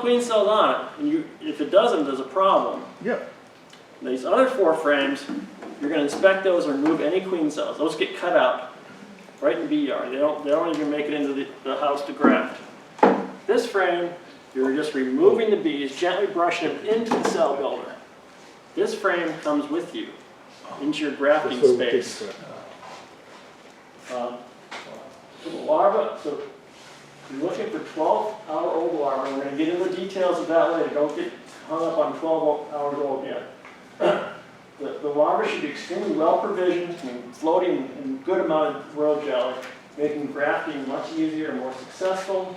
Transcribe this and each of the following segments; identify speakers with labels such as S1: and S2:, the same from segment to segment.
S1: queen cells on it, and if it doesn't, there's a problem.
S2: Yep.
S1: These other 4 frames, you're going to inspect those and remove any queen cells. Those get cut out right in the bee yard. They don't even make it into the house to graft. This frame, you're just removing the bees, gently brushing them into the cell builder. This frame comes with you into your grafting space. The larva, so you're looking for 12-hour-old larvae. We're going to get into the details of that later. Don't get hung up on 12 hours old yet. The larvae should be extremely well provisioned and floating in a good amount of royal jelly, making grafting much easier and more successful.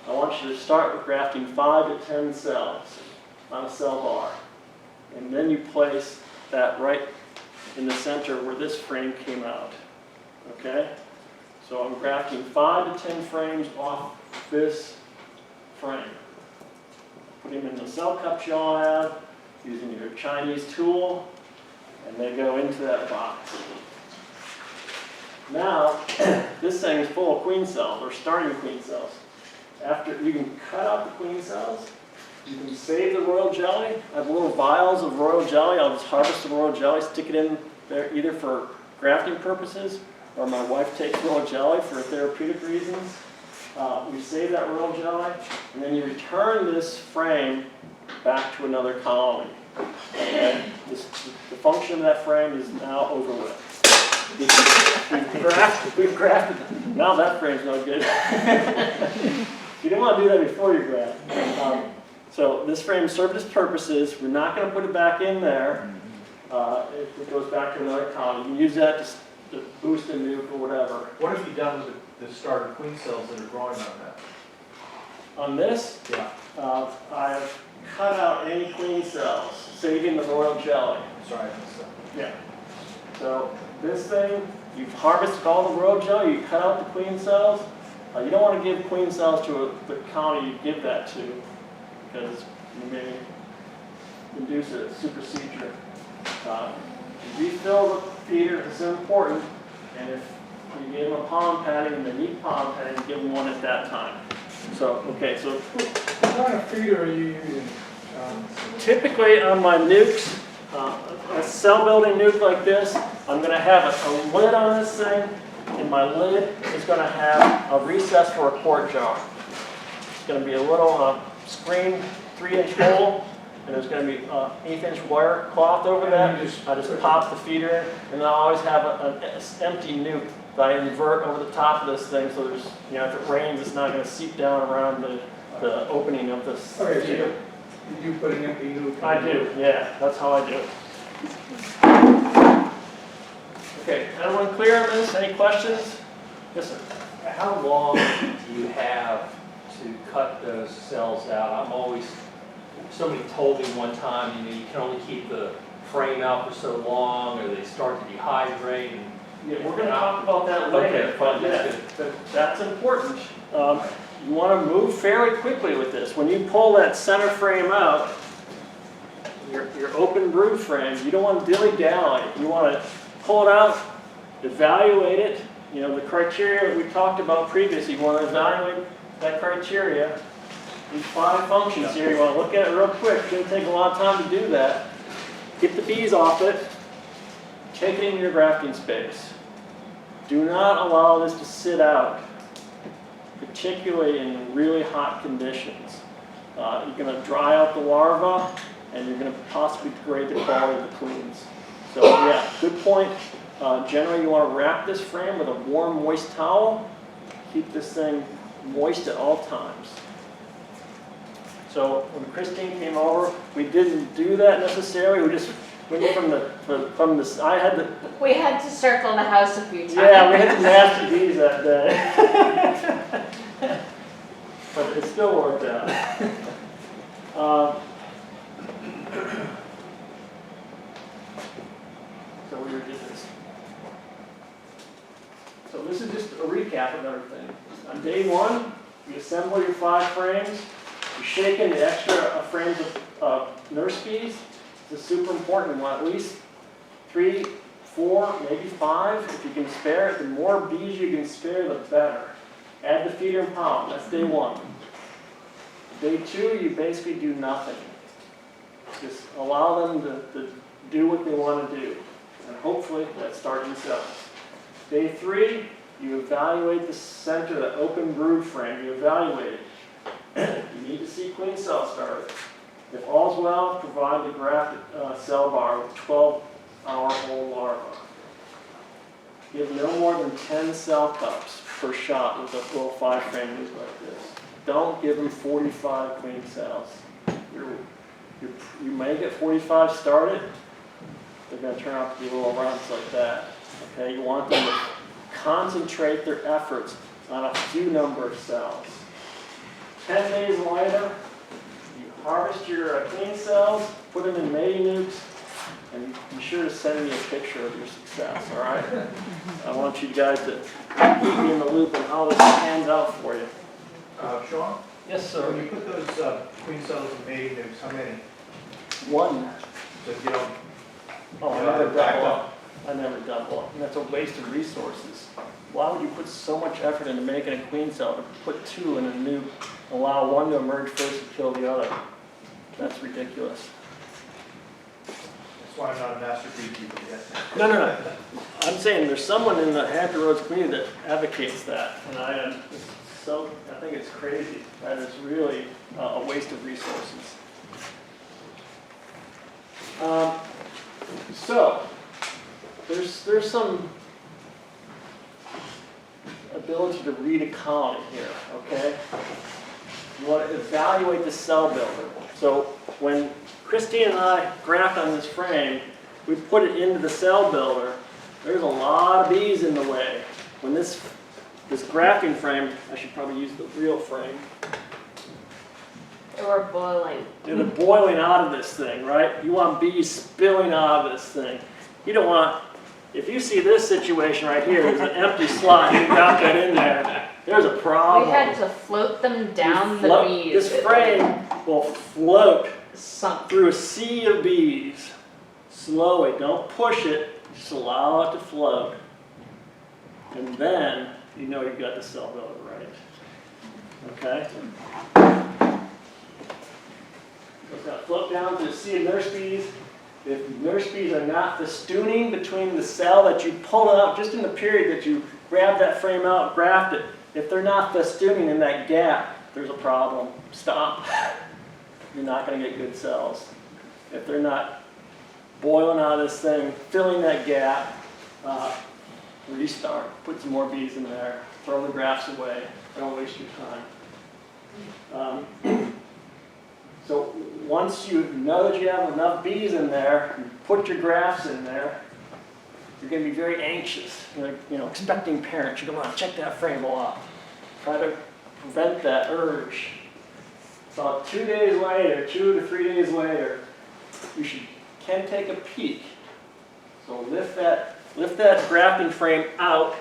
S1: I want you to start with grafting 5 to 10 cells on a cell bar. And then you place that right in the center where this frame came out. Okay? So I'm grafting 5 to 10 frames off this frame. Put them in the cell cups you all have, using your Chinese tool, and they go into that box. Now, this thing is full of queen cells, or starting queen cells. After you can cut out the queen cells, you can save the royal jelly. I have little vials of royal jelly. I'll just harvest the royal jelly, stick it in there either for grafting purposes, or my wife takes royal jelly for therapeutic reasons. We save that royal jelly, and then you return this frame back to another colony. Okay? The function of that frame is now over with. We've grafted. Now that frame's no good. You didn't want to do that before you graft. So this frame served its purposes. We're not going to put it back in there. It goes back to another colony. You can use that to boost a nuke or whatever.
S3: What have you done with the started queen cells that are growing on that?
S1: On this,
S3: Yeah.
S1: I've cut out any queen cells, saving the royal jelly.
S3: Sorry, I missed that.
S1: Yeah. So this thing, you've harvested all the royal jelly, you cut out the queen cells. You don't want to give queen cells to the colony you give that to, because you may induce a supersedure. Refill the feeder, it's important, and if you give them a pollen padding and they need pollen padding, give them one at that time. So, okay, so
S2: What kind of feeder are you using?
S1: typically on my nukes, a cell building nuke like this, I'm going to have a lid on this thing, and my lid is going to have a recess for a quart jar. It's going to be a little screen 3-inch hole, and there's going to be an 1/8-inch wire cloth over that. I just pop the feeder in, and I always have an empty nuke that I invert over the top of this thing, so there's, if it rains, it's not going to seep down around the opening of this.
S2: Okay, so you put an empty nuke?
S1: I do, yeah, that's how I do it. Okay, everyone clear on this? Any questions? Yes, sir.
S4: How long do you have to cut those cells out? Somebody told me one time, you can only keep the frame out for so long, or they start to dehydrate. And,
S1: yeah, we're going to talk about that later.
S4: Okay, fine, that's good.
S1: That's important. You want to move fairly quickly with this. When you pull that center frame out, your open brood frame, you don't want to dilly-dally. You want to pull it out, evaluate it. The criteria that we talked about previously, you want to evaluate that criteria. These 5 functions here, you want to look at it real quick. It's going to take a lot of time to do that. Get the bees off it. Take it into your grafting space. Do not allow this to sit out, particularly in really hot conditions. You're going to dry out the larva, and you're going to possibly degrade the quality of the queens. So yeah, good point. Generally, you want to wrap this frame with a warm, moist towel. Keep this thing moist at all times. So when Christine came over, we didn't do that necessarily. We just went from this.
S5: We had to circle the house a few times.
S1: Yeah, we had some nasty bees that day. But it still worked out. So we did this. So this is just a recap of everything. On day 1, you assemble your 5 frames. You shake in the extra frames of nurse bees. This is super important. You want at least 3, 4, maybe 5 if you can spare it. The more bees you can spare, the better. Add the feeder and pollen. That's day 1. Day 2, you basically do nothing. Just allow them to do what they want to do. And hopefully that's starting cells. Day 3, you evaluate the center, the open brood frame. You evaluate it. You need to see queen cell start. If all's well, provide the grafted cell bar with 12-hour-old larva. Give no more than 10 cell cups per shot with a little 5-frame nuke like this. Don't give them 45 queen cells. You may get 45 started. They're going to turn out to be little runs like that. Okay, you want them to concentrate their efforts on a few number of cells. 10 days later, you harvest your queen cells, put them in mating nukes, and be sure to send me a picture of your success, all right? I want you guys to keep me in the loop on how this pans out for you.
S3: Sean,
S1: Yes,
S3: when
S1: sir.
S3: you put those queen cells in mating nukes, how many?
S1: One.
S3: So you don't,
S1: Oh, I never double up. I never double up. And that's a waste of resources. Why would you put so much effort into making a queen cell to put 2 in a nuke, allow one to emerge first and kill the other? That's ridiculous.
S3: that's why I'm not a master beekeeper yet.
S1: No. I'm saying there's someone in the Hampton Roads community that advocates that, and I think it's crazy. That is really a waste of resources. So there's some ability to read a colony here. Okay, you want to evaluate the cell builder. So when Christine and I graft on this frame, we put it into the cell builder. There's a lot of bees in the way. When this grafting frame, I should probably use the real frame.
S5: Or boiling.
S1: They're boiling out of this thing, right? You want bees spilling out of this thing. You don't want, if you see this situation right here, there's an empty slot, you got that in there, there's a problem.
S5: We had to float them down the bees.
S1: This frame will float
S5: Sunk.
S1: through a sea of bees. Slowly, don't push it, just allow it to float. And then you know you've got the cell builder right. Okay? So it's got to float down to a sea of nurse bees. If nurse bees are not festooning between the cell that you pull out, just in the period that you grab that frame out, graft it, if they're not festooning in that gap, there's a problem. Stop. You're not going to get good cells. If they're not boiling out of this thing, filling that gap, restart. Put some more bees in there. Throw the grafts away. Don't waste your time. So once you know that you have enough bees in there, you put your grafts in there, you're going to be very anxious. You're like, expecting parents. You go, on, check that frame off. Try to prevent that urge. So 2 days later, 2 to 3 days later, you can take a peek. So lift that grafting frame out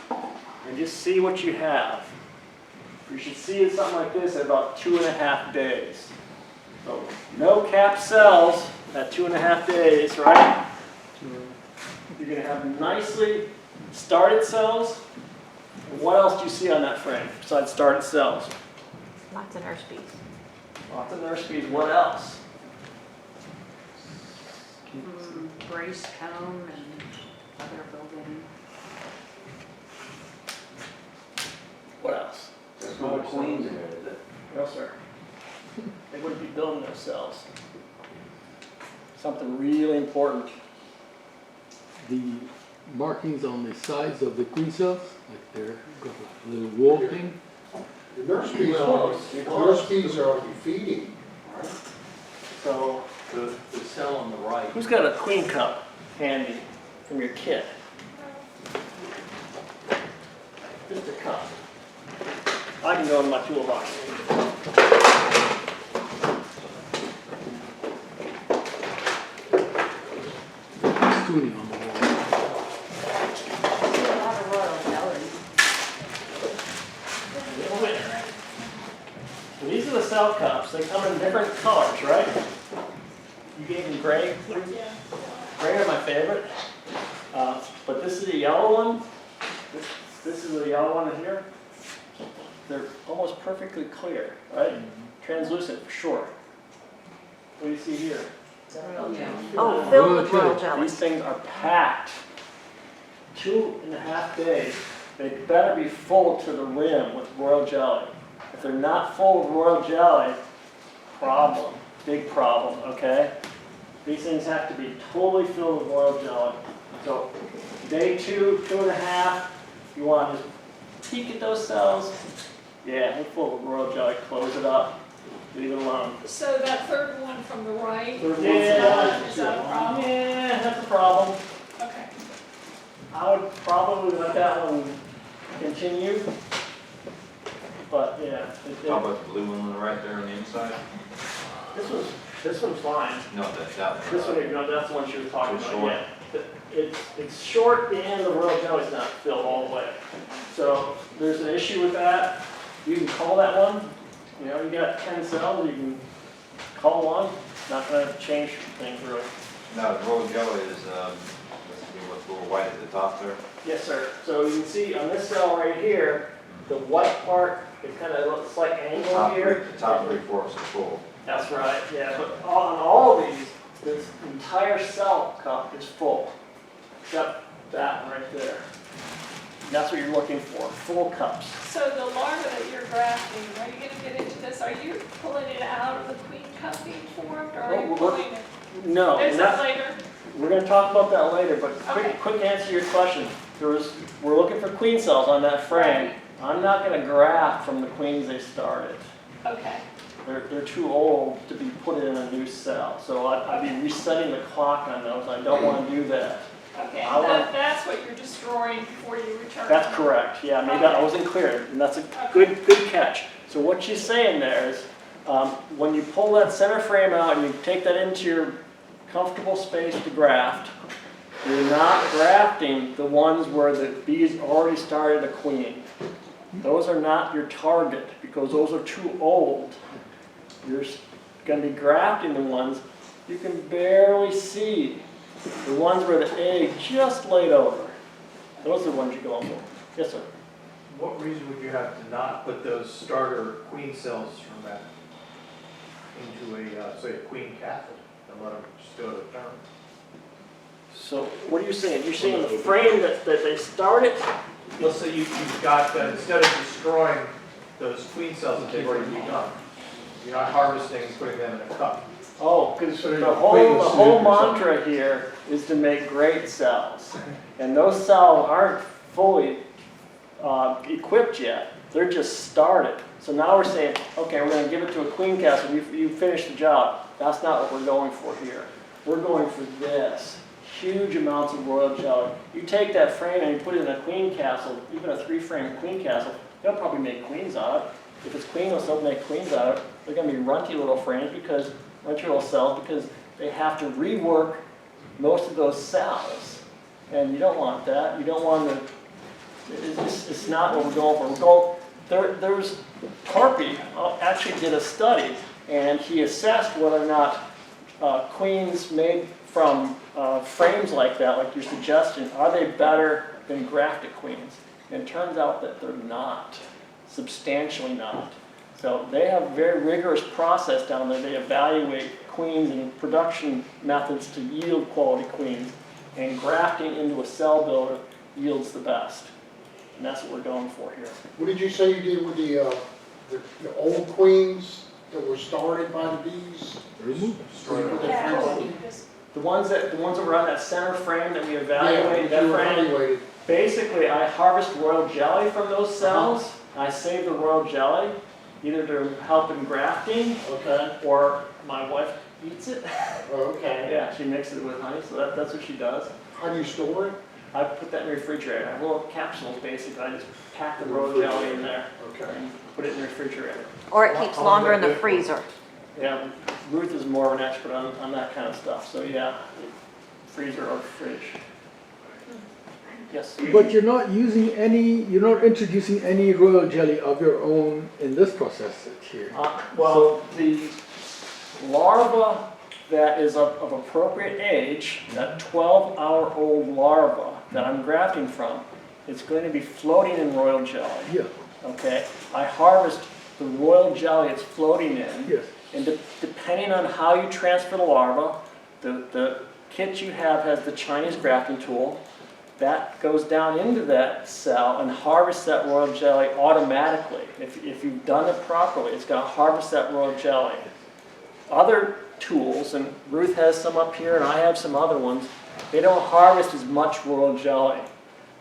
S1: and just see what you have. You should see it something like this at about 2.5 days. So no capped cells at 2.5 days, right? You're going to have nicely started cells. And what else do you see on that frame besides started cells?
S5: Lots of nurse bees.
S1: Lots of nurse bees. What else?
S5: Brace comb and other building.
S1: What else?
S6: There's no queens in there, is it?
S1: No, sir. They wouldn't be building those cells. Something really important.
S7: The markings on the sides of the queen cells, like they're got a little wall thing.
S8: The nurse bees are feeding, right?
S1: So,
S4: The cell on the right.
S1: who's got a queen cup handy from your kit? Just a cup. I can go in my toolbox.
S7: Stooning on the wall.
S5: A lot of royal jelly.
S1: So these are the cell cups. They come in different colors, right? You gave them gray. Gray are my favorite. But this is a yellow one. This is a yellow one here. They're almost perfectly clear, right? translucent for sure. What do you see here?
S5: Oh, filled with royal jelly.
S1: These things are packed. 2.5 days. They better be full to the rim with royal jelly. If they're not full of royal jelly, problem, big problem, okay? These things have to be totally filled with royal jelly. So day 2, 2.5, you want to just peek at those cells. Yeah, they're full of royal jelly. Close it up. Leave it alone.
S9: So that third one from the right,
S1: Yeah,
S9: is that a problem?
S1: yeah, that's a problem.
S9: Okay.
S1: I would probably let that one continue. But yeah,
S6: How about the blue one on the right there on the inside?
S1: this one's fine.
S6: No, that one.
S1: This one, no, that's the one she was talking
S6: It's
S1: about,
S6: short.
S1: yeah. It's short and the royal jelly's not filled all the way. So there's an issue with that. You can call that one. You know, you got 10 cells, you can call one. Not gonna change things really.
S6: Now, the royal jelly is, let's see what's a little white at the top there.
S1: Yes, sir. So you can see on this cell right here, the white part, it kind of looks like angle here.
S6: The top 3/4 is full.
S1: That's right, yeah, but on all of these, this entire cell cup is full, except that one right there. That's what you're looking for, full cups.
S9: So the larva that you're grafting, are you gonna get into this? Are you pulling it out of the queen cup being formed, or are you
S1: Well,
S9: pulling it?
S1: No,
S9: Is
S1: not-
S9: it later?
S1: we're gonna talk about that later, but
S9: Okay.
S1: quick answer to your question. We're looking for queen cells on that frame. I'm not gonna graft from the queens they started.
S9: Okay.
S1: They're too old to be put in a new cell, so I'd be resetting the clock on those. I don't wanna do that.
S9: Okay,
S1: I want-
S9: that's what you're destroying before you return.
S1: That's correct, yeah, maybe I wasn't clear, and that's a good catch. So what she's saying there is, when you pull that center frame out and you take that into your comfortable space to graft, you're not grafting the ones where the bees already started a queen. Those are not your target, because those are too old. You're gonna be grafting the ones you can barely see. The ones where the egg just laid over. Those are the ones you're going for. Yes, sir.
S3: What reason would you have to not put those starter queen cells from that into a, say, a queen castle and let them just go to term?
S1: So what are you saying? You're saying the frame that they started?
S3: Let's say you've got, instead of destroying those queen cells that they've already begun, you're not harvesting and putting them in a cup.
S1: Oh, because
S2: So
S1: the
S2: you're
S1: whole
S2: putting the soup or
S1: mantra here is to make great cells. And those cells aren't fully equipped yet. They're just started. So now we're saying, okay, we're gonna give it to a queen castle. You finished the job. That's not what we're going for here. We're going for this. Huge amounts of royal jelly. You take that frame and you put it in a queen castle, even a 3-frame queen castle, they'll probably make queens out of it. If it's queenless, they'll make queens out of it. They're gonna be runty little frames because, runty little cells, because they have to rework most of those cells. And you don't want that. You don't want to, it's not what we're going for. There's Tarpey actually did a study, and he assessed whether or not queens made from frames like that, like your suggestion, are they better than grafted queens? And it turns out that they're not, substantially not. So they have a very rigorous process down there. They evaluate queens and production methods to yield quality queens, and grafting into a cell builder yields the best. And that's what we're going for here.
S8: What did you say you did with the old queens that were started by the bees?
S7: Remove.
S8: Destroy them.
S9: Yeah, just-
S1: The ones that were on that center frame that we evaluated,
S8: Yeah,
S1: that
S8: you
S1: frame,
S8: evaluated.
S1: basically I harvest royal jelly from those cells. I save the royal jelly, either to help in grafting,
S8: Okay,
S1: or my wife eats it.
S8: okay.
S1: Yeah, she mixes it with honey, so that's what she does.
S8: How do you store it?
S1: I put that in the refrigerator. I have little capsules basically. I just pack the royal jelly in there
S8: Okay.
S1: and put it in the refrigerator.
S5: Or it keeps longer in the freezer.
S1: Yeah, Ruth is more of an expert on that kind of stuff, so yeah, freezer or fridge. Yes?
S7: But you're not using any, you're not introducing any royal jelly of your own in this process here.
S1: Well, the larva that is of appropriate age, that 12-hour-old larva that I'm grafting from, it's going to be floating in royal jelly.
S7: Yeah.
S1: Okay, I harvest the royal jelly it's floating in.
S7: Yes.
S1: And depending on how you transfer the larva, the kit you have has the Chinese grafting tool. That goes down into that cell and harvests that royal jelly automatically. If you've done it properly, it's going to harvest that royal jelly. Other tools, and Ruth has some up here and I have some other ones, they don't harvest as much royal jelly.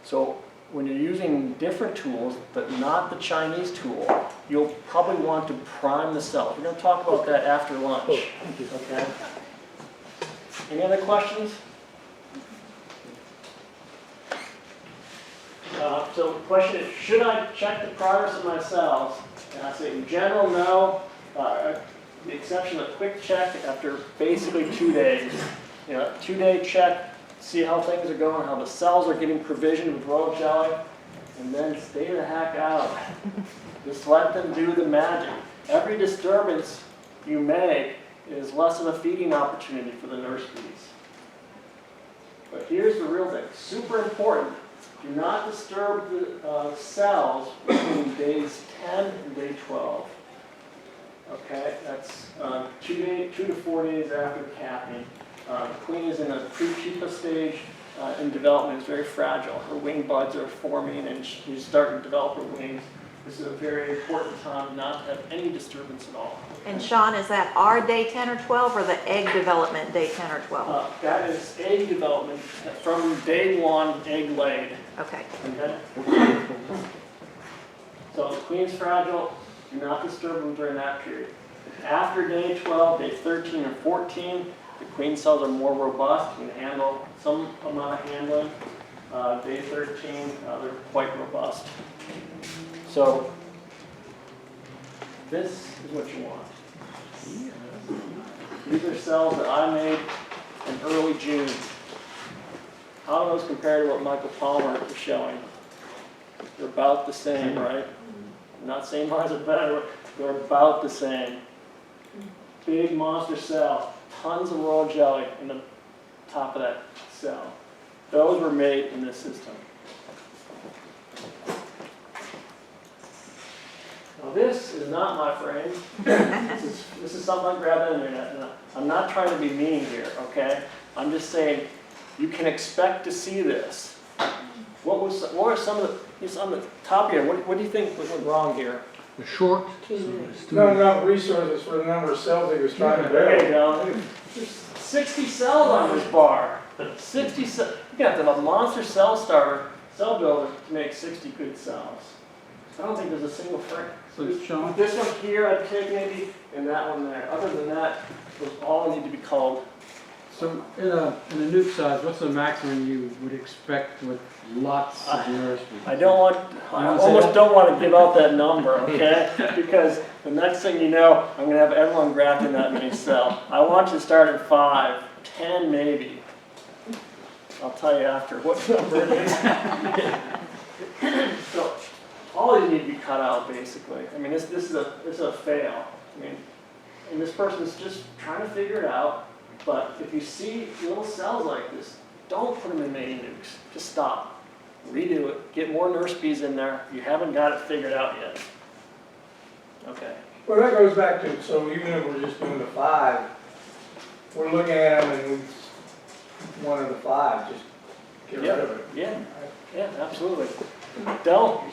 S1: So when you're using different tools, but not the Chinese tool, you'll probably want to prime the cells. We're going to talk about that after lunch.
S7: Oh, thank you.
S1: Okay? Any other questions? So the question is, should I check the progress of my cells? And I say, in general, no. The exception of quick check after basically 2 days. 2-day check, see how things are going, how the cells are getting provisioned with royal jelly, and then stay the heck out. Just let them do the magic. Every disturbance you make is less of a feeding opportunity for the nurse bees. But here's the real thing, super important. Do not disturb the cells between days 10 and day 12. Okay, that's 2 to 4 days after capping. The queen is in a pre-pupa stage in development, is very fragile. Her wing buds are forming and she's starting to develop her wings. This is a very important time not to have any disturbance at all.
S5: And Sean, is that our day 10 or 12 or the egg development day 10 or 12?
S1: That is egg development from day 1, egg laid.
S5: Okay.
S1: Okay? So the queen's fragile, do not disturb them during that period. After day 12, day 13 or 14, the queen cells are more robust, can handle some amount of handling. Day 13, they're quite robust. So this is what you want. These are cells that I made in early June. How do those compare to what Michael Palmer is showing? They're about the same, right? I'm not saying mine are better, they're about the same. Big monster cell, tons of royal jelly in the top of that cell. Those were made in this system. Now this is not my frame. This is something I grabbed on the internet. And I'm not trying to be mean here, okay? I'm just saying you can expect to see this. What are some of the, it's on the top here, what do you think went wrong here?
S7: The short.
S2: Not enough resources for the number of cells that he was trying to
S1: There you
S2: build.
S1: go. There's 60 cells on this bar. 60 cells. You have to have a monster cell builder to make 60 good cells. I don't think there's a single frame.
S10: So Sean,
S1: This one here I'd take maybe, and that one there. Other than that, those all need to be culled.
S10: so in a nuke size, what's the maximum you would expect with lots of nurse bees?
S1: I almost don't want to give out that number, okay? Because the next thing you know, I'm going to have everyone grafting that many cells. I want you to start at 5, 10 maybe. I'll tell you after what number it is. So all these need to be cut out basically. I mean, this is a fail. I mean, and this person's just trying to figure it out. But if you see little cells like this, don't put them in mating nukes. Just stop. Redo it. Get more nurse bees in there. You haven't got it figured out yet. Okay.
S2: Well, that goes back to, so even if we're just doing the 5, we're looking at them and we, one of the 5, just get rid of it.
S1: Yeah, absolutely. Don't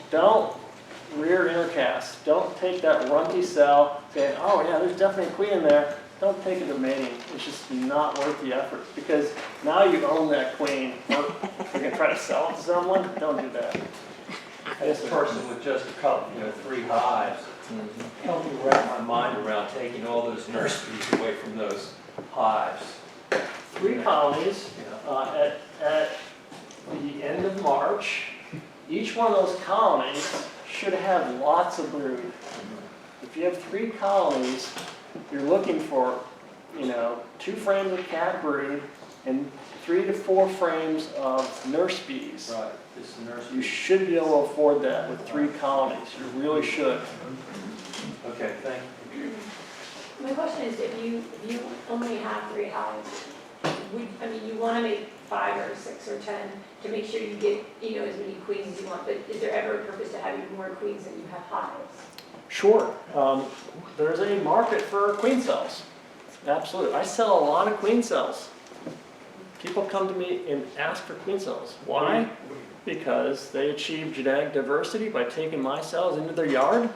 S1: rear intercast. Don't take that runty cell saying, oh yeah, there's definitely a queen in there. Don't take it to mating. It's just not worth the effort because now you own that queen. You're going to try to sell it to someone? Don't do that.
S4: This person with just a couple, 3 hives, help me wrap my mind around taking all those nurse bees away from those hives.
S1: 3 colonies at the end of March. Each one of those colonies should have lots of brood. If you have 3 colonies, you're looking for, 2 frames of cat brood and 3 to 4 frames of nurse bees.
S4: Right, this is nurse
S1: You
S4: bees.
S1: should be able to afford that with 3 colonies. You really should.
S4: Okay, thank you.
S9: My question is, if you only have 3 hives, I mean, you wanna make 5 or 6 or 10 to make sure you get, you know, as many queens as you want, but is there ever a purpose to having more queens than you have hives?
S1: Sure, there's a market for queen cells. Absolutely. I sell a lot of queen cells. People come to me and ask for queen cells. Why? Because they achieve genetic diversity by taking my cells into their yard.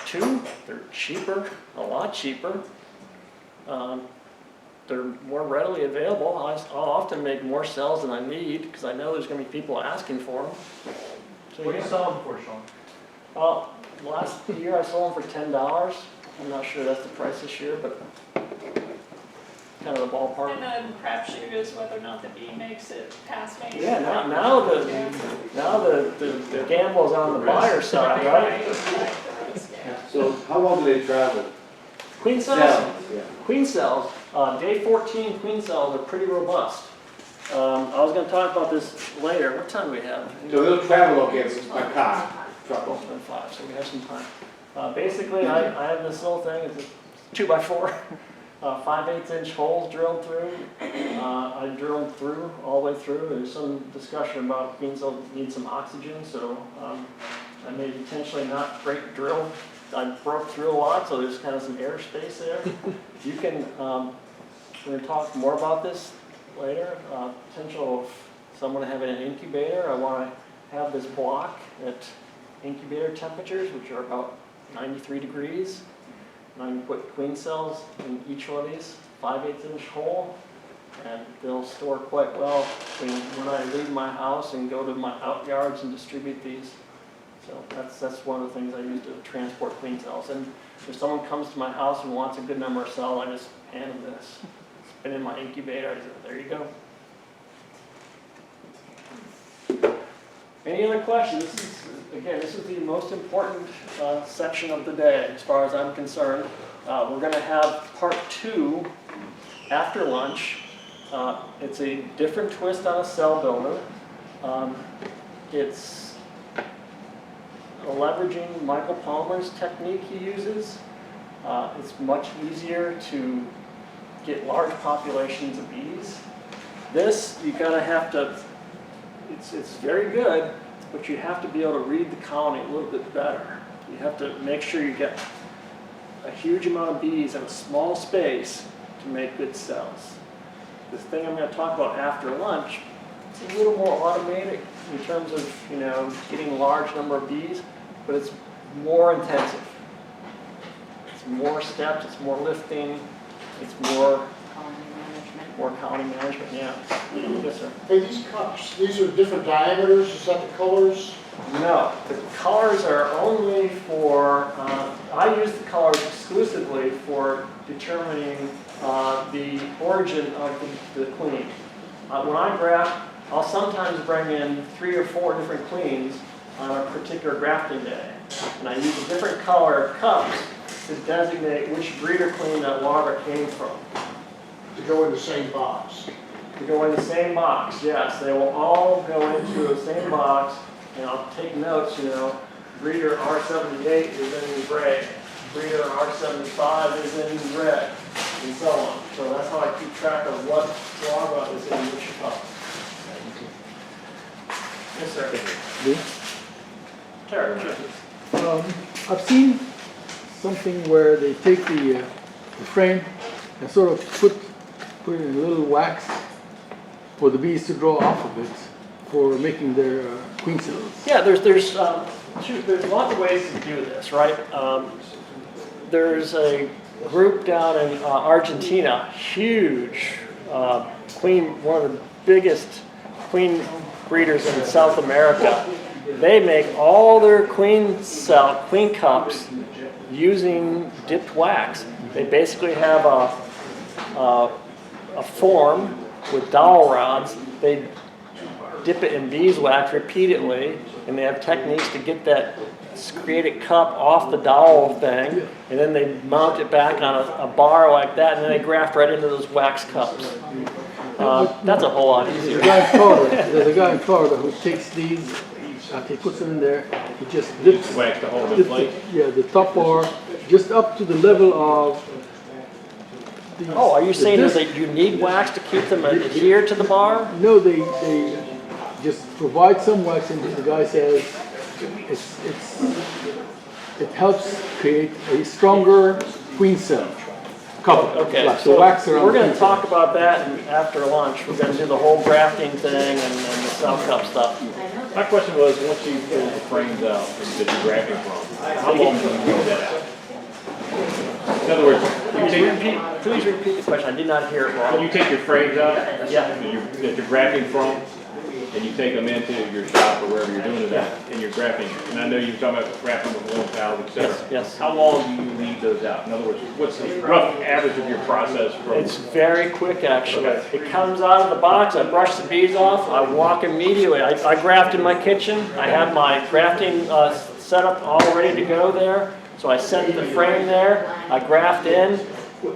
S1: 2, they're cheaper, a lot cheaper. They're more readily available. I'll often make more cells than I need because I know there's going to be people asking for them. So,
S3: What do you
S1: yeah.
S3: sell them for, Sean?
S1: Well, last year I sold them for $10. I'm not sure that's the price this year, but kind of the ballpark.
S9: And then crapshoot is whether or not the bee makes it past Main.
S1: Yeah, now the gamble is on the buyer side, right?
S11: So how long do they travel?
S1: Queen cells?
S11: Yeah.
S1: Queen cells, day 14 queen cells are pretty robust. I was going to talk about this later. What time do we have?
S11: So they'll travel against a car, truck.
S1: 12:05, so we have some time. Basically, I have this little thing, it's a 2x4, 5/8 inch holes drilled through. I drilled through, all the way through. There's some discussion about queen cells need some oxygen, so I may potentially not break drill. I broke through a lot, so there's kind of some air space there. You can, we're going to talk more about this later. Potential of someone having an incubator. I want to have this block at incubator temperatures, which are about 93 degrees. And I can put queen cells in each one of these 5/8 inch hole, and they'll store quite well when I leave my house and go to my out yards and distribute these. So that's one of the things I use to transport queen cells. And if someone comes to my house and wants a good number of cells, I just hand them this. It's been in my incubator. I said, there you go. Any other questions? This is the most important section of the day as far as I'm concerned. We're going to have part 2 after lunch. It's a different twist on a cell builder. It's leveraging Michael Palmer's technique he uses. It's much easier to get large populations of bees. This, you kind of have to, it's very good, but you have to be able to read the colony a little bit better. You have to make sure you get a huge amount of bees in a small space to make good cells. This thing I'm going to talk about after lunch, it's a little more automated in terms of, you know, getting a large number of bees, but it's more intensive. It's more steps, it's more lifting, it's more colony management, yeah. Yes, sir.
S8: Hey, these cups, these are different diameters, is that the colors?
S1: No, the colors are only for, I use the colors exclusively for determining the origin of the queen. When I graft, I'll sometimes bring in 3 or 4 different queens on a particular grafting day. And I use different color cups to designate which breeder queen that larva came from.
S8: To go in the same box?
S1: To go in the same box, yes. They will all go into the same box, and I'll take notes, you know, breeder R78 is in gray, breeder R75 is in red, and so on. So that's how I keep track of what larva is in which cup. Yes, sir.
S7: Me?
S1: Terry, sure.
S7: I've seen something where they take the frame and sort of put in a little wax for the bees to draw off of it for making their queen cells.
S1: Yeah, there's lots of ways to do this, right? There's a group down in Argentina, huge queen, one of the biggest queen breeders in South America. They make all their queen cups using dipped wax. They basically have a form with dowel rods. They dip it in beeswax repeatedly, and they have techniques to get that created cup off the dowel thing, and then they mount it back on a bar like that, and then they graft right into those wax cups. That's a whole lot easier.
S7: There's a guy in Florida who takes these, he puts them in there, he just dips
S11: Wax the whole place?
S7: the top bar just up to the level
S1: Oh, are you saying that you need wax to keep them adhered to the bar?
S7: No, they just provide some wax, and the guy says it helps create a stronger queen cell cover.
S1: Okay,
S7: like the
S1: so
S7: wax around
S1: we're
S7: the
S1: gonna
S7: queen cell.
S1: talk about that after lunch. We're gonna do the whole grafting thing and the cell cup stuff.
S12: My question was, once you pull the frames out that you're grafting from, how long do you leave that out? In other words,
S1: Please repeat the question. I did not hear it
S12: when
S1: wrong.
S12: you take your frames out
S1: Yeah.
S12: that you're grafting from, and you take them into your shop or wherever you're doing it at, and you're grafting, and I know you were talking about grafting with warm towels, et cetera.
S1: Yes.
S12: How long do you leave those out? In other words, what's the rough average of your process from?
S1: It's very quick, actually. It comes out of the box, I brush the beads off, I walk immediately. I graft in my kitchen. I have my grafting set up all ready to go there. So I set the frame there, I graft in.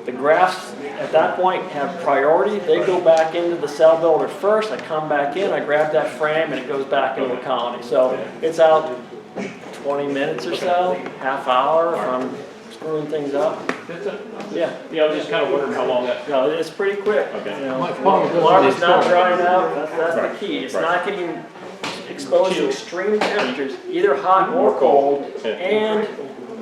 S1: The grafts at that point have priority. They go back into the cell builder first. I come back in, I grab that frame, and it goes back into the colony. So it's out 20 minutes or so, half hour if I'm screwing things up. Yeah.
S12: Yeah, I was just kind of wondering how long that.
S1: No, it's pretty quick.
S12: Okay.
S1: You know,
S7: My farm doesn't
S1: larva's not
S7: start.
S1: drying out. That's
S12: Right.
S1: the key. It's
S12: Right.
S1: not getting exposed to extreme temperatures, either hot or cold,
S12: Yeah.
S1: and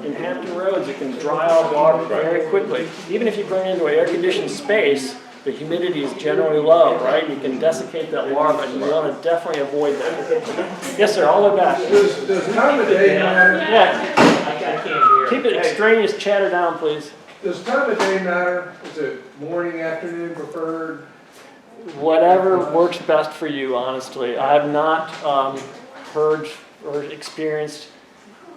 S1: in Hampton Roads, it can dry out larvae very quickly. Even if you bring it into an air-conditioned space, the humidity is generally low, right? You can desiccate that larva, and you want to definitely avoid that. Yes, sir, all the way back.
S2: Does time of day matter?
S1: Yeah,
S4: I can't hear.
S1: keep it extraneous chatter down, please.
S2: Does time of day matter? Is it morning, afternoon preferred?
S1: Whatever works best for you, honestly. I have not heard or experienced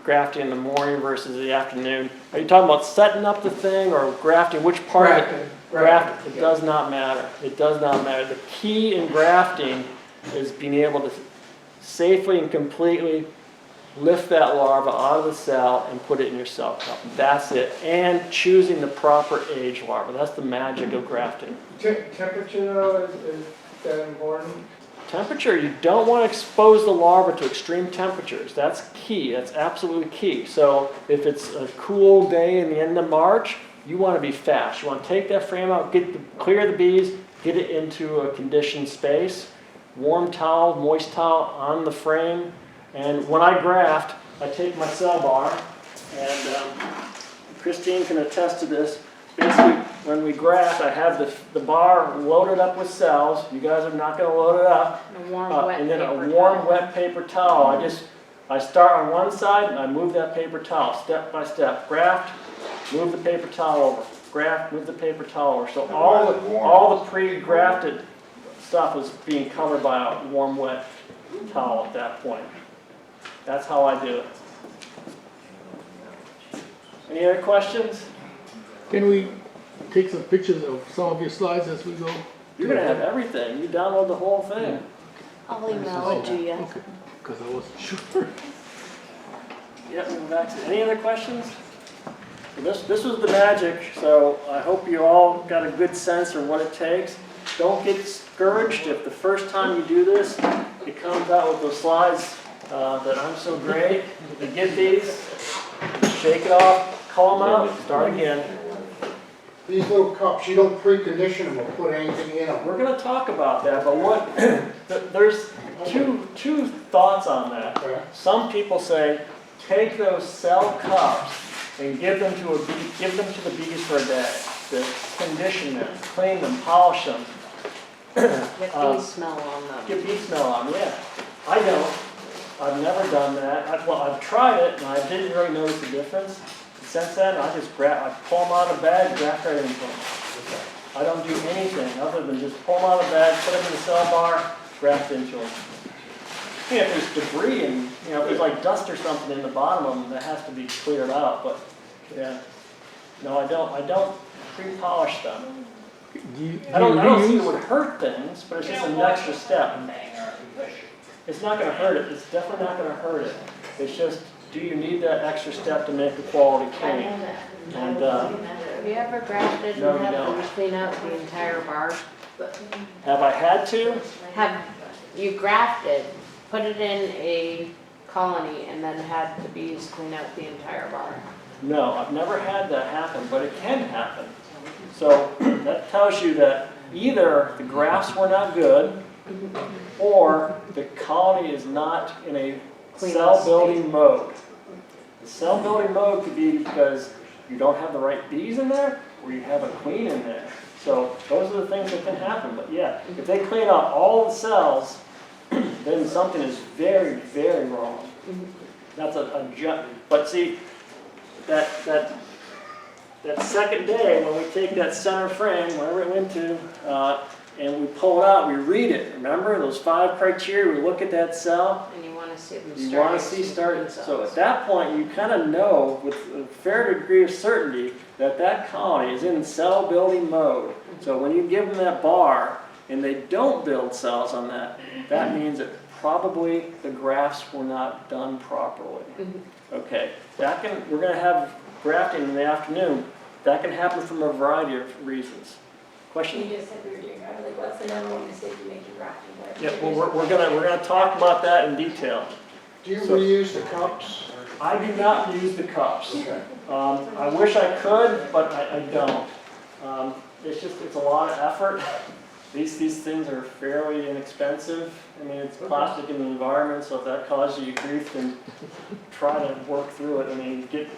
S1: grafting in the morning versus the afternoon. Are you talking about setting up the thing or grafting? Which part of it? Graft, it does not matter. It does not matter. The key in grafting is being able to safely and completely lift that larva out of the cell and put it in your cell cup. That's it. And choosing the proper age larva. That's the magic of grafting.
S2: Temperature though, is that important?
S1: Temperature, you don't want to expose the larva to extreme temperatures. That's key. That's absolutely key. So if it's a cool day in the end of March, you want to be fast. You want to take that frame out, clear the bees, get it into a conditioned space, warm towel, moist towel on the frame. And when I graft, I take my cell bar, and Christine can attest to this. Basically, when we graft, I have the bar loaded up with cells. You guys are not going to load it up.
S5: A warm, wet
S1: And then a
S5: paper
S1: warm,
S5: towel.
S1: wet paper towel. I start on one side, and I move that paper towel step by step. Graft, move the paper towel over. Graft, move the paper towel over. So all the pre-grafted stuff is being covered by a warm, wet towel at that point. That's how I do it. Any other questions?
S7: Can we take some pictures of some of your slides as we go?
S1: You're going to have everything. You download the whole thing.
S5: I'll email it to you.
S7: Okay, because I wasn't sure.
S1: Yep, we'll go back to any other questions? So this was the magic, so I hope you all got a good sense of what it takes. Don't get discouraged if the first time you do this, it comes out with those slides that I'm so great. You get these, shake it off, call them out, start again.
S8: These little cups, you don't precondition them or put anything in them.
S1: We're going to talk about that, but there's two thoughts on that.
S8: Okay.
S1: Some people say, take those cell cups and give them to the bees for a day. To condition them, clean them, polish them.
S5: Get bee smell on them.
S1: Get bee smell on them, yeah. I don't. I've never done that. I've tried it and I didn't really notice the difference. Since then, I pull them out of the bag, graft right into them. I don't do anything other than just pull them out of the bag, put them in the cell bar, graft into them. Yeah, if there's debris and, if there's like dust or something in the bottom of them, that has to be cleared out, but, yeah. No, I don't pre-polish them. I don't think it would hurt things, but it's just an extra step. It's not gonna hurt it, it's definitely not gonna hurt it. It's just, do you need that extra step to make the quality clean? And,
S5: Have you ever grafted
S1: No,
S5: and
S1: you
S5: had
S1: don't.
S5: them clean out the entire bar?
S1: have I had to?
S5: Have you grafted, put it in a colony, and then had the bees clean out the entire bar?
S1: No, I've never had that happen, but it can happen. So that tells you that either the grafts were not good, or the colony is not in a cell building mode. The cell building mode could be because you don't have the right bees in there, or you have a queen in there. So those are the things that can happen. But yeah, if they clean out all the cells, then something is very, very wrong. That's but see, that second day when we take that center frame, wherever it went to, and we pull it out, we read it. Remember those 5 criteria? We look at that cell.
S5: And you wanna see them
S1: You want to see starting. So at that point, you kind of know with a fair degree of certainty that that colony is in cell building mode. So when you give them that bar and they don't build cells on that, that means that probably the grafts were not done properly. Okay, we're going to have grafting in the afternoon. That can happen from a variety of reasons. Question?
S9: You just said we were doing grafting, like what's the number one mistake you make in grafting?
S1: Yeah, well, we're gonna talk about that in detail.
S8: Do you reuse the cups?
S1: I do not use the cups.
S8: Okay.
S1: I wish I could, but I don't. It's a lot of effort. These things are fairly inexpensive. I mean, it's plastic in the environment, so if that causes you grief, then try to work through it. I mean, get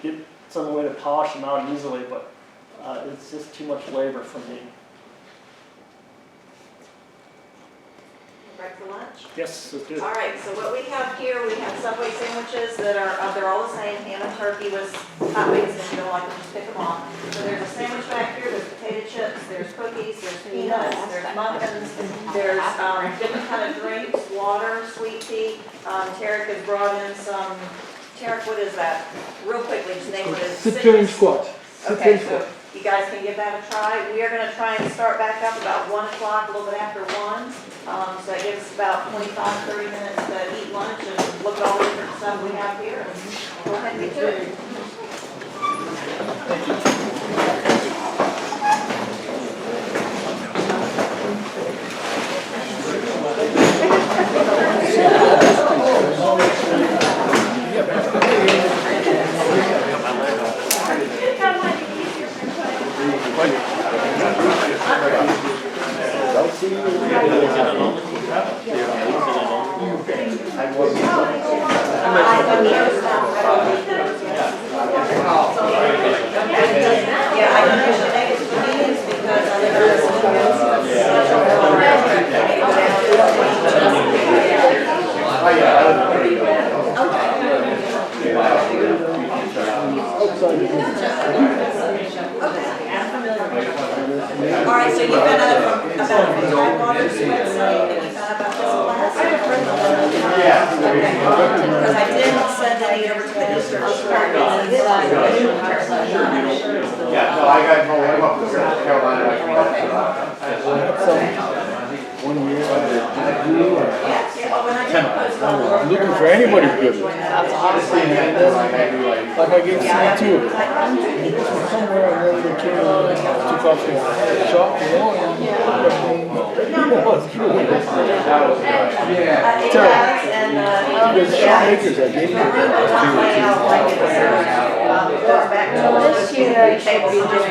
S1: some way to polish them out easily, but it's just too much labor for me.
S13: Break for lunch?
S1: Yes, let's do it.
S13: All right, so what we have here, we have Subway sandwiches that are, they're all the same, ham and turkey with hot wings, if you don't like them, just pick them off. So there's a sandwich back here, there's potato chips, there's cookies, there's peanuts, there's muffins, there's different kind of drinks, water, sweet tea. Tarek has brought in some, Tarek, what is that? Real quickly, just name what it is.
S7: Citrus squash.
S13: Okay, so you guys can give that a try. We are going to try and start back up about 1 o'clock, a little bit after 1. So that gives us about 25, 30 minutes to eat lunch and look at all the different stuff we have here. And go ahead and get to it. Yeah, I can actually make it convenience because I live All right, so you found out about the Tidewater's website and you found out about this class? Because I did send any over to the district.
S11: Yeah, so I got told, I'm up to South Carolina.
S7: I'm looking for anybody's good.
S5: That's awesome.
S7: Like I get sent to from somewhere or another they came and took off the shop, you know, and what's true. There's shopmakers that gave me
S13: This year I should be just